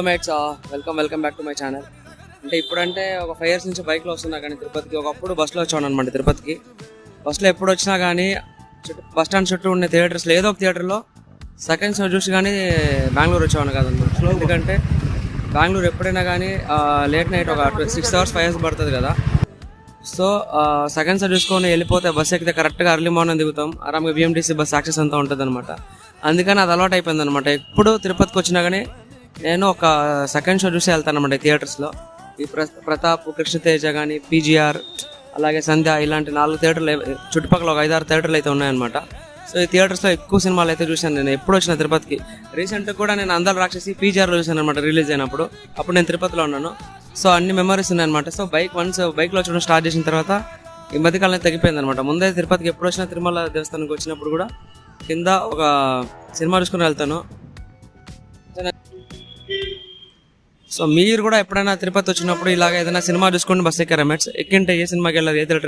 Mates welcome back to my channel. అంటే ఇప్పుడంటే ఒక 5 years నుంచి బైక్లో వస్తున్నా కానీ తిరుపతికి, ఒకప్పుడు బస్సులో వచ్చాను అనమాట. తిరుపతికి బస్సులో ఎప్పుడు వచ్చినా కానీ బస్ స్టాండ్ చుట్టూ ఉండే థియేటర్స్లో ఏదో ఒక థియేటర్లో సెకండ్ షో చూసి కానీ బెంగళూరు వచ్చేవాను కాదన్నమాట. ఎందుకంటే బెంగళూరు ఎప్పుడైనా కానీ లేట్ నైట్ ఒక 6 hours 5 hours పడుతుంది కదా. సో సెకండ్ షో చూసుకొని వెళ్ళిపోతే బస్ ఎక్కితే కరెక్ట్గా అర్లీ మార్నింగ్ దిగుతాం. ఆరామ్గా బిఎంటీసీ బస్ యాక్సెస్ అంతా ఉంటుంది అనమాట. అందుకని అది అలవాటు అయిపోయింది అనమాట. ఎప్పుడు తిరుపతికి వచ్చినా కానీ నేను ఒక సెకండ్ షో చూసి వెళ్తాను అనమాట థియేటర్స్లో. ఈ ప్రతాప్, కృష్ణతేజ కానీ, పీజీఆర్, అలాగే సంధ్య, ఇలాంటి 4 థియేటర్లు చుట్టుపక్కల ఒక 5-6 థియేటర్లు అయితే ఉన్నాయన్నమాట. సో ఈ థియేటర్స్లో ఎక్కువ సినిమాలు అయితే చూశాను నేను ఎప్పుడు వచ్చిన తిరుపతికి. రీసెంట్గా కూడా నేను అందరూ రాక్షసి పీజీఆర్లో చూశాను అనమాట రిలీజ్ అయినప్పుడు. అప్పుడు నేను తిరుపతిలో ఉన్నాను. సో అన్ని మెమరీస్ ఉన్నాయన్నమాట. సో బైక్లో చూడడం స్టార్ట్ చేసిన తర్వాత ఈ మధ్యకాలం తగ్గిపోయింది అనమాట. ముందే తిరుపతికి ఎప్పుడు వచ్చినా తిరుమల దేవస్థానానికి వచ్చినప్పుడు కూడా కింద ఒక సినిమా చూసుకుని వెళ్తాను. సో మీరు కూడా ఎప్పుడైనా తిరుపతి వచ్చినప్పుడు ఇలాగ ఏదైనా సినిమా చూసుకొని బస్ ఎక్కారా మేట్స్? ఎక్కింటే ఏ సినిమాకి వెళ్ళారు? ఏ థియేటర్